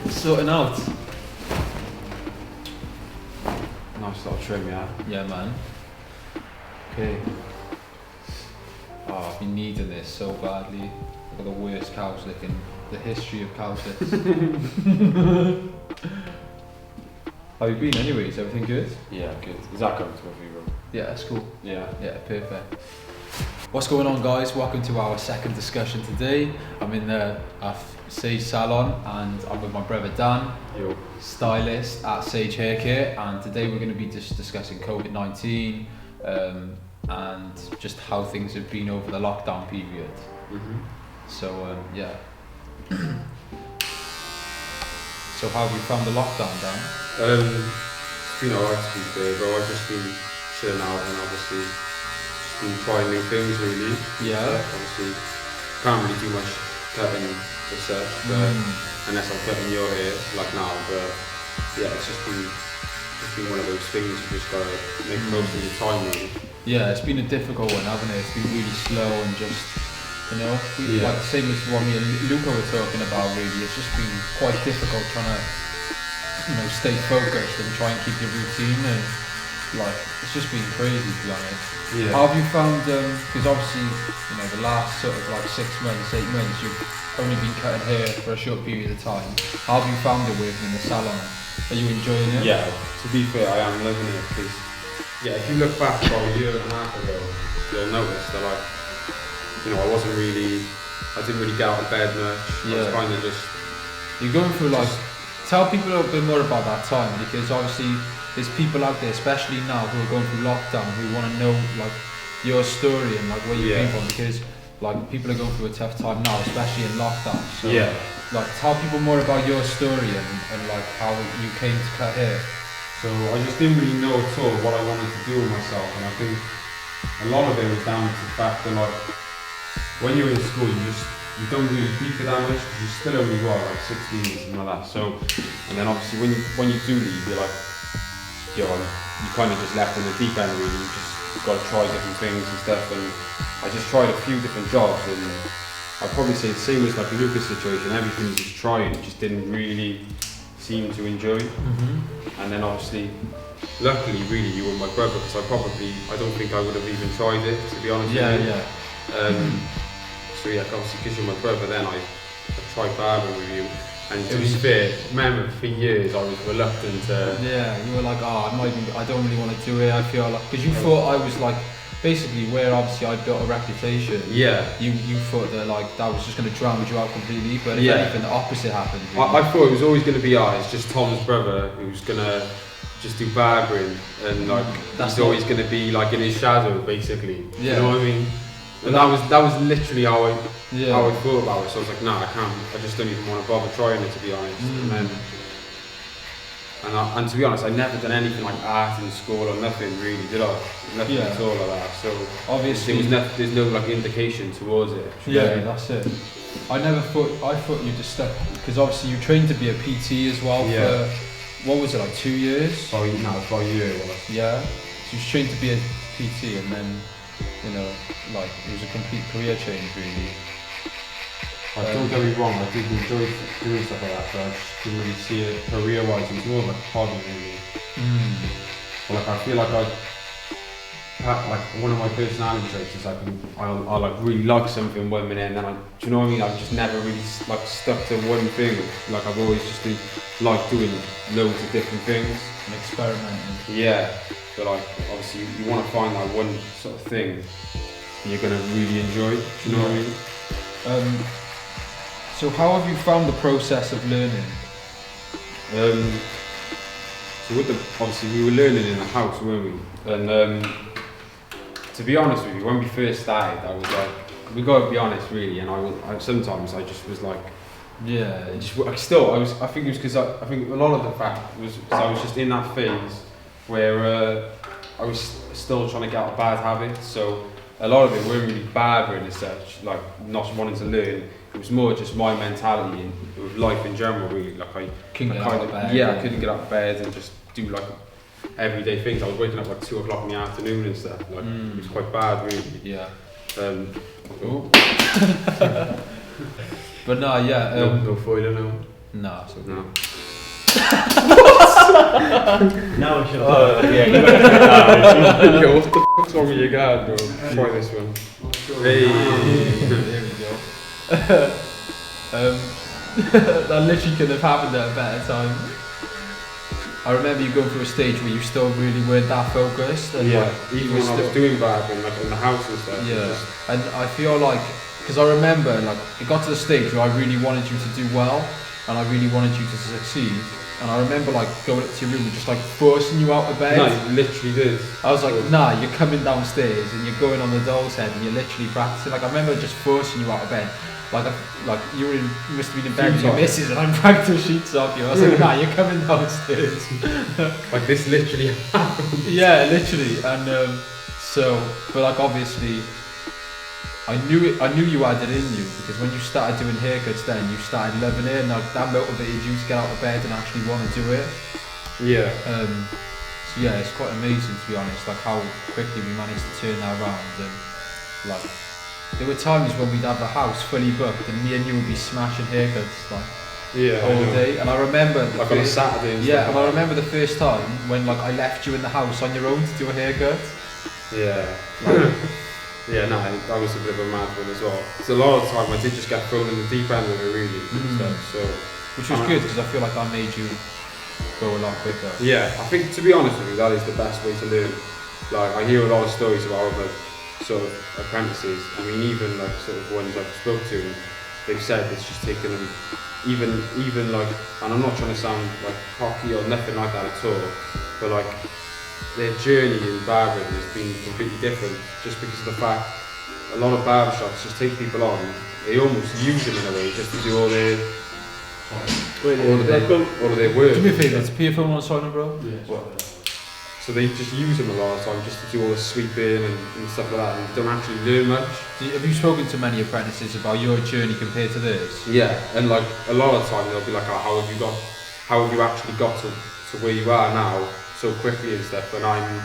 Sorting out. Nice little trim, yeah. Yeah, man. Okay. Oh, I've been needing this so badly. I've got the worst couch lick in the history of couch licks. How you been anyways? Everything good? Yeah, good. Is that comfortable for you, bro? Yeah, that's cool. Yeah. Yeah, perfect. What's going on, guys? Welcome to our second discussion today. I'm in the Sage salon and I'm with my brother Dan, Yo. stylist at Sage Haircare, and today we're going to be just discussing COVID-19 and just how things have been over the lockdown period. So yeah. So how have you found the lockdown, Dan? It's been alright to be fair, bro. I've just been chilling out and obviously been trying new things really. Yeah. Obviously can't really do much cutting as such, but unless I'm cutting your hair like now, but yeah, it's just been one of those things you just gotta make most of your time really. Yeah, it's been a difficult one, hasn't it? It's been really slow and just, you know, like the same as what me and Luca were talking about really. It's just been quite difficult trying to, you know, stay focused and try and keep your routine, and like, it's just been crazy to be honest. Yeah. How have you found, because obviously, you know, the last sort of like 6 months, 8 months, you've only been cutting hair for a short period of time. How have you found it working in the salon? Are you enjoying it? Yeah, to be fair, I am loving it because, yeah, if you look back about a year and a half ago, you'll notice that, like, you know, I didn't really get out of bed much. I was kind of just... You're going through like, tell people a bit more about that time, because obviously there's people out there, especially now, who are going through lockdown, who want to know like your story and like where you came from, because like people are going through a tough time now, especially in lockdown. So like, tell people more about your story and like how you came to cut hair. So I just didn't really know at all what I wanted to do with myself, and I think a lot of it was down to the fact that, like, when you're in school, you don't really keep it that much because you're still only like 16 or something like that. So, and then obviously when you do leave, you're like, you know, you kind of just left in the deep end really. You just got to try different things and stuff, and I just tried a few different jobs, and I'd probably say the same as like Luca's situation. Everything you just tried, just didn't really seem to enjoy. And then obviously, luckily, really, you were my brother, because I don't think I would have even tried it, to be honest with you. So yeah, obviously because you're my brother, then I tried barbering with you, and to be fair, remember for years I was reluctant to... Yeah, you were like, oh, I don't really want to do it, I feel like, because you thought I was like, basically where obviously I built a reputation, you thought that like that was just going to drown you out completely, but if anything, the opposite happened. Really. I thought it was always going to be, it's just Tom's brother who's going to just do barbering, and like he's always going to be like in his shadow basically, you know what I mean? And that was literally how I thought about it. So I was like, nah, I just don't even want to bother trying it, to be honest. And to be honest, I never done anything like art in school or nothing really, did I? Nothing at all like that. So obviously there's no like indication towards it. That's it. I thought you just stuck, because obviously you trained to be a PT as well for, what was it, like 2 years? For a year it was. Yeah. So you trained to be a PT, and then, you know, like, it was a complete career change really. Don't get me wrong, I did enjoy doing stuff like that, but I just didn't really see it career-wise. It was more like a hobby really. But like, I feel like like one of my personality traits is like, I like really like something 1 minute, and then do you know what I mean? I've just never really like stuck to one thing. Like, I've always just like doing loads of different things. And experimenting. Yeah. But like, obviously you want to find like one sort of thing you're going to really enjoy, do you know what I mean? So how have you found the process of learning? So obviously we were learning in the house, weren't we? And to be honest with you, when we first started, I was like, we got to be honest really, and I sometimes I just was like, I think it was because I think a lot of the fact was because I was just in that phase where I was still trying to get out of bad habits, so a lot of it weren't really barbering as such, like not wanting to learn. It was more just my mentality and with life in general really. Like I couldn't get out of bed. I couldn't get out of bed and just do like everyday things. I was waking up like 2 o'clock in the afternoon and stuff. Like it was quite bad really. But no, yeah. No foiler, no. No, so No. Now we should. Yeah, you went Yo, what the fuck's wrong with your guard, bro? Try this one. Hey. there we go. That literally could have happened at a better time. I remember you going through a stage where you still really weren't that focused. And Yeah, like, even you when were I was still, doing bad and like in the house and stuff. yeah, and I feel like, because I remember like it got to the stage where I really wanted you to do well, and I really wanted you to succeed. And I remember like going up to your room and just like forcing you out of bed. No, you literally did. I was like, nah, you're coming downstairs and you're going on the doll's head and you're literally practicing. Like I remember just forcing you out of bed. Like you must have been in bed with your missus and I'm dragging the sheets off you. I was like, nah, you're coming downstairs. Like this literally happened. Yeah, literally. And but like obviously, I knew you had it in you because when you started doing haircuts, then you started loving it, and like, that motivated you to get out of bed and actually want to do it. Yeah. So yeah, it's quite amazing to be honest, like how quickly we managed to turn that around. And like there were times when we'd have the house fully booked, and me and you would be smashing haircuts like all day. And I remember like on a Saturday. And yeah, stuff. and I remember the first time when like I left you in the house on your own to do a haircut. Yeah. Like, yeah, no, that was a bit of a mad one as well. So a lot of the time I did just get thrown in the deep end of it really and stuff. So which was good because I feel like that made you go a lot quicker. yeah, I think to be honest with you, that is the best way to learn. Like I hear a lot of stories about like sort of apprentices. I mean, even like sort of ones I've spoke to, they've said it's just taken them even like, and I'm not trying to sound like cocky or nothing like that at all, but like their journey in barbering has been completely different just because of the fact a lot of barbershops just take people on, they almost use them in a way just to do all their work. Do me a favour, it's a phone on silent, bro. Yeah. So they just use them a lot of the time just to do all the sweeping and stuff like that, and don't actually learn much. Have you spoken to many apprentices about your journey compared to theirs? Yeah, and like a lot of the time they'll be like, oh, how have you actually got to where you are now so quickly and stuff, and I'm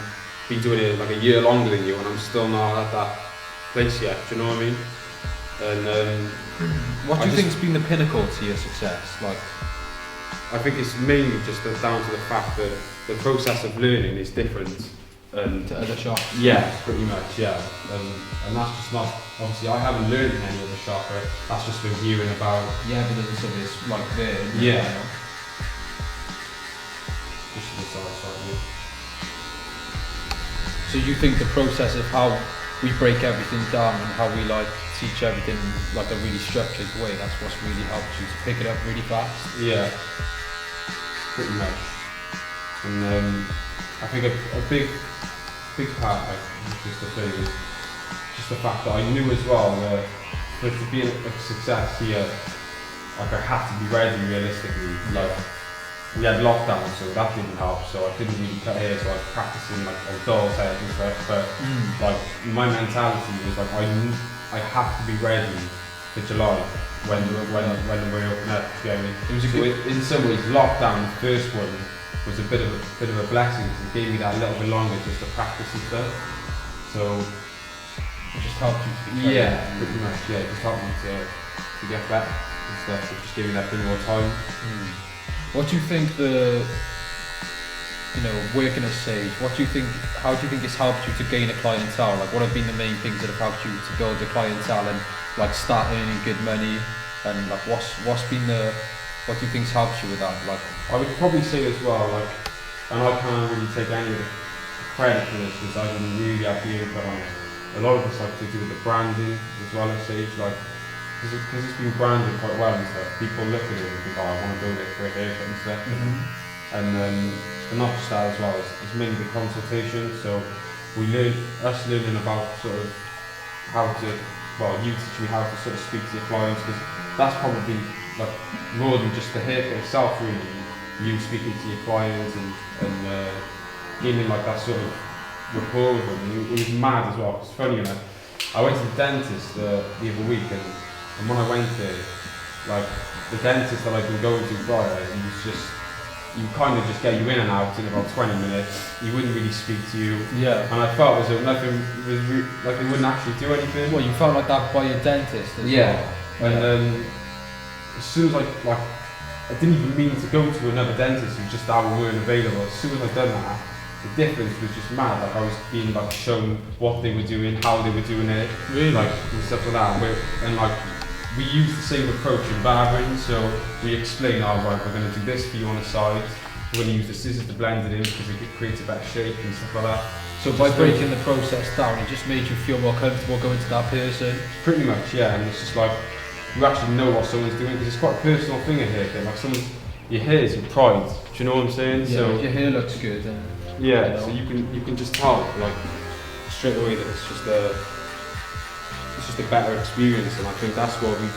been doing it like a year longer than you and I'm still not at that place yet, do you know what I mean? And what do you think's been the pinnacle to your success? Like, I think it's mainly just down to the fact that the process of learning is different and to other shops? yeah, pretty much, yeah. And that's just not, obviously I haven't learned in any other shop, but that's just been hearing about. Yeah, evidence of this, like there. Yeah. You know? Just to the side, yeah. So you think the process of how we break everything down and how we like teach everything like a really structured way, that's what's really helped you to pick it up really fast? Yeah, pretty much. And I think a big part of just the thing is just the fact that I knew as well that for it to be a success here, like I had to be ready realistically. Like we had lockdown, so that didn't help. So I couldn't really cut hair, so I was practicing like on doll's heads and stuff. But like my mentality was like I have to be ready for July when we're open up. You know what I mean? It was in some ways lockdown. The first one was a bit of a blessing because it gave me that little bit longer just to practice and stuff. So it just helped you to yeah, pretty much. Yeah, it just helped me to get better and stuff. It just gave me that bit more time. What do you think working as Sage, how do you think it's helped you to gain a clientele? Like what have been the main things that have helped you to build a clientele and like start earning good money? And like what do you think's helped you with that? Like I would probably say as well, like, and I can't really take any of the credit for this because I didn't really have the input on it. A lot of it's like to do with the branding as well as Sage, like because it's been branded quite well and stuff, people look at it and think, oh, I want to go there for a haircut and stuff. And not just that as well, it's mainly the consultation. So learning about sort of how to, you teach me how to sort of speak to your clients, because that's probably like more than just the haircut itself really. You speaking to your clients and gaining like that sort of rapport with them. It was mad as well. It's funny enough. I went to the dentist the other week and when I went there, like the dentist that I've been going to prior, he kind of just get you in and out in about 20 minutes. He wouldn't really speak to you. Yeah. And I felt as though nothing was like they wouldn't actually do anything. Well, you felt like that by your dentist as well? And as soon as I didn't even mean to go to another dentist, it was just that we weren't available. As soon as I'd done that, the difference was just mad. Like I was being like shown what they were doing, how they were doing it, Really? like and stuff like that. And like we used the same approach in barbering, so we explain, oh right, we're going to do this for you on the side. We're going to use the scissors to blend it in because it creates a better shape and stuff like that. So by breaking the process down, it just made you feel more comfortable going to that person? Pretty much, yeah. And it's just like, you actually know what someone's doing because it's quite a personal thing, a haircut. Like your hair is your pride. Do you know what I'm saying? Yeah, so if your hair looks good, then yeah. You know. So you can just tell like straight away that it's just a better experience, and I think that's what we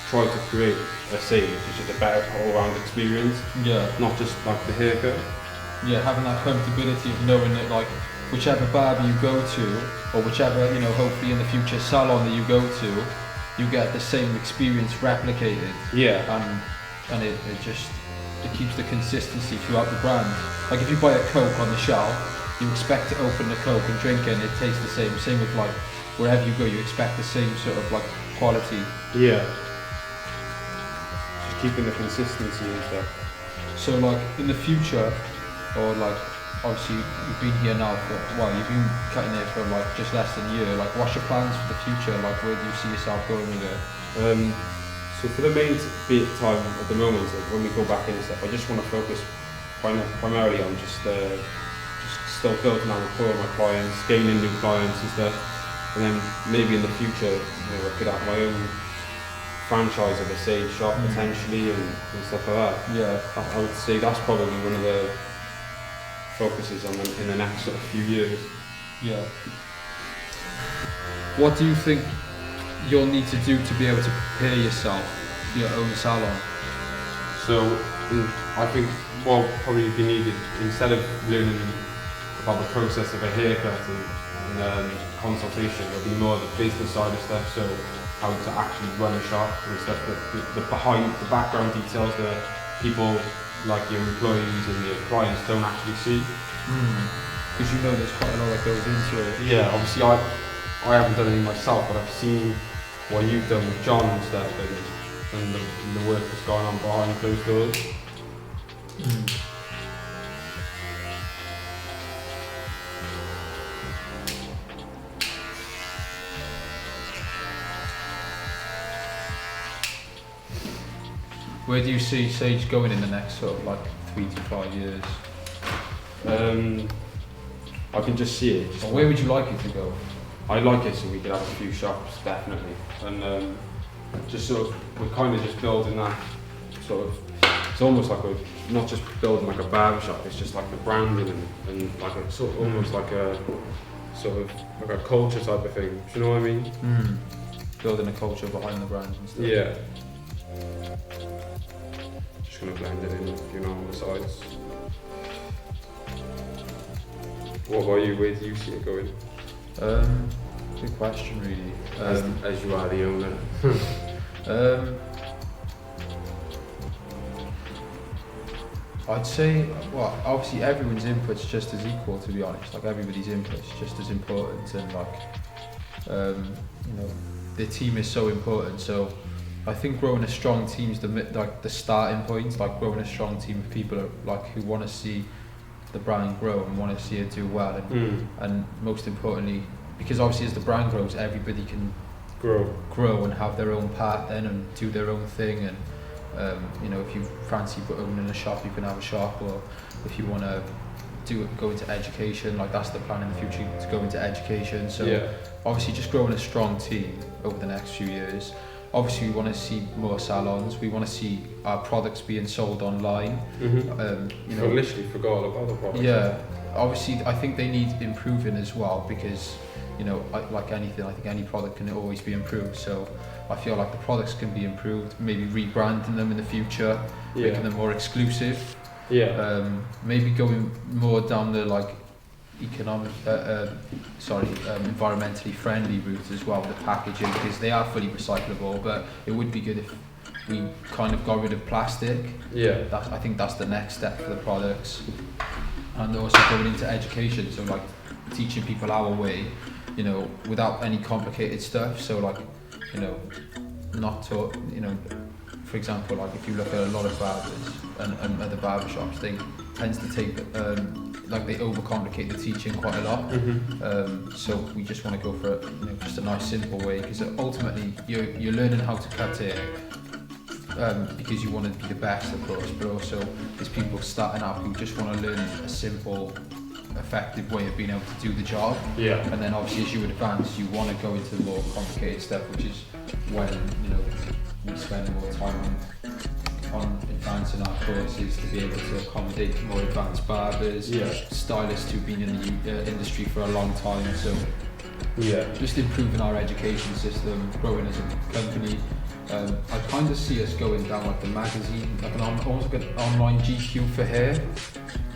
try to create. It's just a better all-round experience. Yeah. Not just like the haircut. Yeah, having that comfortability of knowing that like whichever barber you go to, or whichever, hopefully in the future salon that you go to, you get the same experience replicated. Yeah. And it keeps the consistency throughout the brand. Like if you buy a Coke on the shelf, you expect to open the Coke and drink it and it tastes the same. Same with like wherever you go, you expect the same sort of like quality. Yeah. Just keeping the consistency and stuff. So like in the future, or like obviously you've been here now for you've been cutting hair for like just less than a year. Like what's your plans for the future? Like where do you see yourself going with it? So for the main time at the moment, when we go back in and stuff, I just want to focus primarily on just still building that rapport with my clients, gaining new clients and stuff, and then maybe in the future, I could have my own franchise of a Sage shop potentially and stuff like that. Yeah, I would say that's probably one of the focuses in the next sort of few years. Yeah. What do you think you'll need to do to be able to prepare yourself for your own salon? So I think what probably be needed, instead of learning about the process of a haircut and consultation, there'll be more of the business side of stuff, so how to actually run a shop and stuff, the background details that people like your employees and your clients don't actually see. Because there's quite a lot that goes into it. Yeah, obviously I haven't done any myself, but I've seen what you've done with John and stuff, and the work that's going on behind closed doors. Where do you see Sage going in the next sort of like 3 to 5 years? I can just see it. Or where would you like it to go? I'd like it so we could have a few shops, definitely. And just sort of, we're kind of just building that sort of, it's almost like not just building like a barber shop, it's just like the branding and like a sort of, almost like a sort of like a culture type of thing. Do you know what I mean? Building a culture behind the brand and stuff. Yeah. Just gonna blend it in, on the sides. What about you? Where do you see it going? Good question, really. As you are the owner. I'd say, obviously everyone's input's just as equal, to be honest. Like everybody's input's just as important, and the team is so important. So I think growing a strong team's the starting point. Like growing a strong team of people who want to see the brand grow and want to see it do well, and most importantly, because obviously as the brand grows, everybody can grow and have their own path then and do their own thing. And if you fancy owning a shop, you can have a shop, or if you want to go into education, like that's the plan in the future, to go into education. So obviously just growing a strong team over the next few years. Obviously we want to see more salons, we want to see our products being sold online. I literally forgot about the products. Yeah, obviously I think they need improving as well, because like anything, I think any product can always be improved. So I feel like the products can be improved, maybe rebranding them in the future, making them more exclusive. Maybe going more down the environmentally friendly route as well with the packaging, because they are fully recyclable, but it would be good if we kind of got rid of plastic. I think that's the next step for the products. And also going into education, so like teaching people our way, without any complicated stuff. So not taught. You know, for example, like if you look at a lot of barbers and other barber shops, they tend to take like they overcomplicate the teaching quite a lot. So we just want to go for just a nice simple way, because ultimately you're learning how to cut hair because you want to be the best, of course, but also there's people starting out who just want to learn a simple, effective way of being able to do the job. Yeah. And then obviously as you advance, you want to go into the more complicated stuff, which is when we spend more time on advancing our courses to be able to accommodate more advanced barbers, stylists who've been in the industry for a long time. So just improving our education system, growing as a company. I kind of see us going down like the magazine, like almost like an online GQ for hair.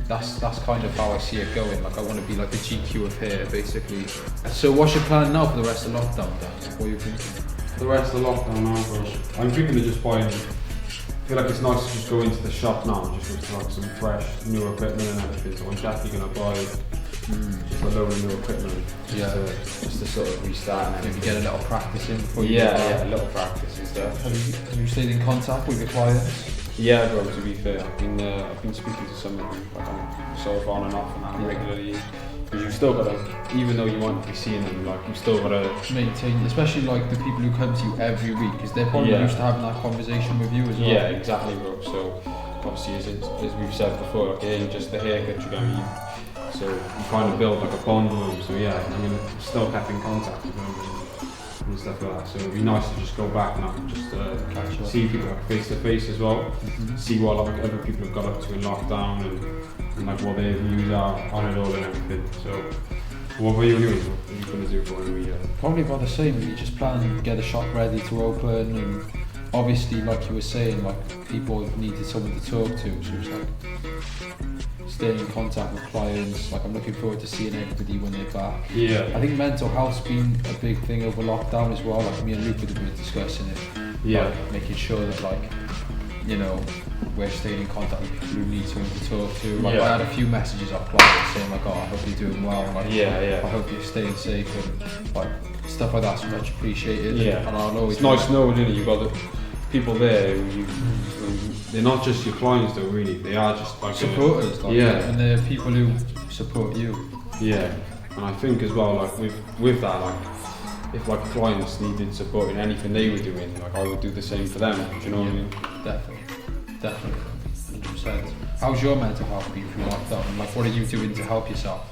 That's kind of how I see it going. Like I want to be like the GQ of hair, basically. So what's your plan now for the rest of lockdown, Dan? What are you thinking? The rest of the lockdown now, bro. I'm thinking of just buying. I feel like it's nice to just go into the shop now and just look for like some fresh new equipment and everything. So I'm definitely gonna buy just a load of new equipment. Just to sort of restart and Maybe everything. get a little practice in before you a little practice and stuff. Have you stayed in contact with your clients? Yeah, bro. To be fair, I've been speaking to some of them, like I'm sort of on and off and that regularly. Because you've still got to, even though you might not be seeing them, like you've still got to maintain, especially like the people who come to you every week, because they're probably used to having that conversation with you as well. Yeah, exactly, bro. So obviously, as we've said before, like, it ain't just the haircut you're going to use. So you kind of build like a bond with them. So yeah, I mean, still kept in contact with them and stuff like that. So it'd be nice to just go back now and just Catch up. see people like face to face as well. See what like other people have got up to in lockdown and like what their views are on it all and everything. So what were you doing? What are you going to do for when we Probably about the same. You just plan to get the shop ready to open, and obviously, like you were saying, like people needed someone to talk to. So it's like staying in contact with clients. Like I'm looking forward to seeing everybody when they're back. Yeah. I think mental health's been a big thing over lockdown as well. Like me and Luke have been discussing it. Yeah. Like, making sure that we're staying in contact with people who need someone to talk to. Like I had a few messages off clients saying like, oh, I hope you're doing well. Like, I hope you're staying safe, and like stuff like that's much appreciated. Yeah. And I'll always. It's nice knowing, isn't it? You've got the people there who they're not just your clients though, really. They are just like supporters. And they're people who support you. Yeah. And I think as well, like with that, like if like clients needed support in anything they were doing, like I would do the same for them. Do you know what I mean? Definitely, 100%. How's your mental health been through lockdown? Like, what are you doing to help yourself?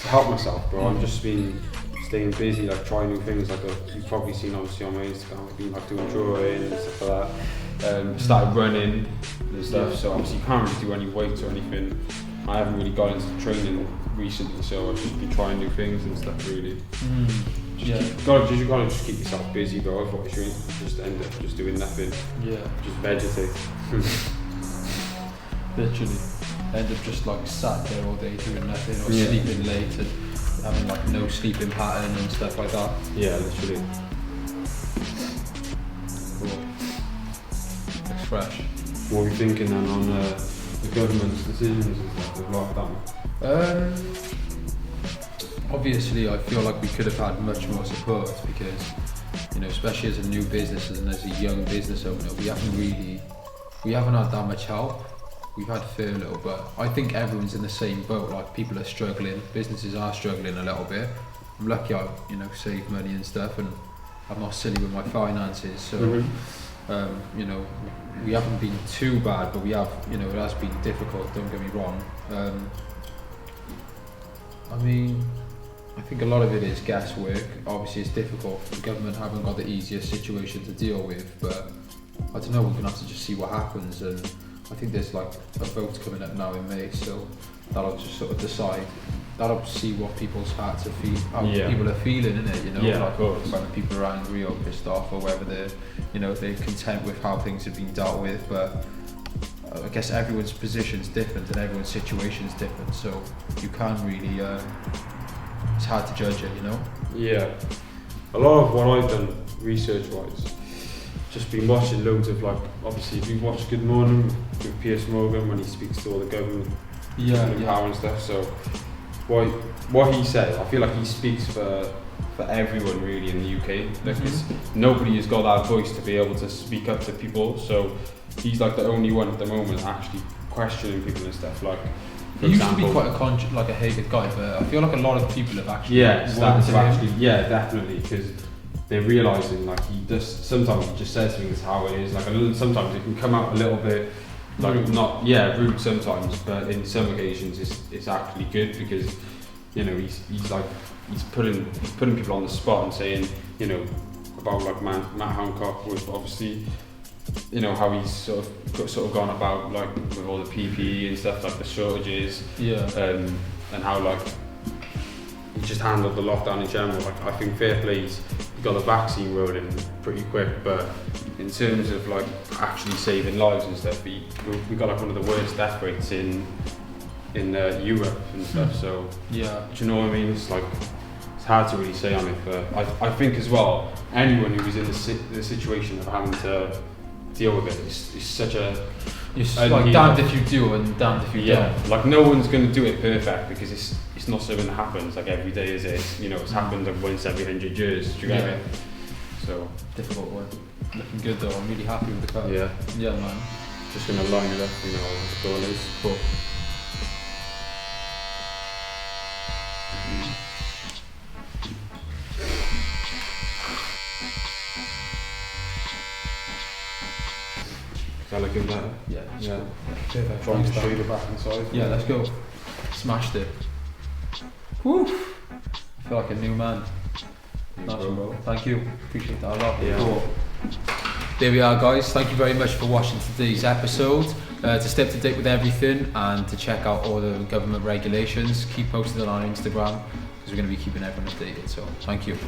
To help myself, bro. I've just been staying busy, like trying new things. Like you've probably seen obviously on my Instagram, I've been like doing drawing and stuff like that. Started running and stuff. So obviously you can't really do any weights or anything. I haven't really got into training recently, so I've just been trying new things and stuff really. You gotta just keep yourself busy, bro. Otherwise you just end up just doing nothing. Yeah. Just vegetate. Literally. End up just like sat there all day doing nothing, or sleeping late and having like no sleeping pattern and stuff like that. Yeah, literally. Cool. Looks fresh. What are you thinking then on the government's decisions and stuff with lockdown? Obviously, I feel like we could have had much more support because, especially as a new business and as a young business owner, we haven't had that much help. We've had fair little, but I think everyone's in the same boat. Like people are struggling, businesses are struggling a little bit. I'm lucky I, save money and stuff, and I'm not silly with my finances. So, we haven't been too bad, but we have, it has been difficult. Don't get me wrong. I think a lot of it is guesswork. Obviously, it's difficult. The government haven't got the easiest situation to deal with, but I don't know. We're gonna have to just see what happens, and I think there's like a vote coming up now in May, so that'll just sort of decide. That'll see what people's hearts are how people are feeling, innit? Yeah, of course. Whether people are angry or pissed off, or whether they're, they're content with how things have been dealt with. But I guess everyone's position's different and everyone's situation's different, so you can't really. It's hard to judge it, Yeah. A lot of what I've done research-wise, just been watching loads of obviously if you've watched Good Morning with Piers Morgan when he speaks to all the government power and stuff, so what he says, I feel like he speaks for for everyone really in the UK, because nobody has got that voice to be able to speak up to people. So he's like the only one at the moment actually questioning people and stuff. Like, for He used example, to be quite a like a hated guy, but I feel like a lot of people have actually started to him. actually, definitely, because they're realizing like he just sometimes he just says things how it is. Like sometimes it can come out a little bit like not rude sometimes, but in some occasions it's actually good, because you know he's putting people on the spot and saying, you know, about like Matt Hancock was obviously, you know, how he's sort of gone about like with all the PPE and stuff, like the shortages, and how like he just handled the lockdown in general. Like, I think fair play, he got the vaccine rolling pretty quick, but in terms of like actually saving lives and stuff, we got like one of the worst death rates in Europe and stuff. So do you know what I mean? It's like, it's hard to really say on it, but I think as well, anyone who is in the situation of having to deal with it is such a... It's like damned if you do and damned if you don't. Like no one's going to do it perfect, because it's not something that happens like every day, is it? You know, it's happened like once every 100 years. Do you get it? So difficult one. Looking good though. I'm really happy with the car. Yeah, man. Just gonna line it up, you know, the door is cool. Is that looking better? Yeah. Cool. Perfect. Trying to show you the back and side. Yeah, let's go. Smashed it. Woo! I feel like a new man. Nice one, bro. Thank you. Appreciate that a lot. Yeah. Cool. There we are, guys. Thank you very much for watching today's episode. To stay up to date with everything and to check out all the government regulations, keep posted on our Instagram, because we're going to be keeping everyone updated. So, thank you.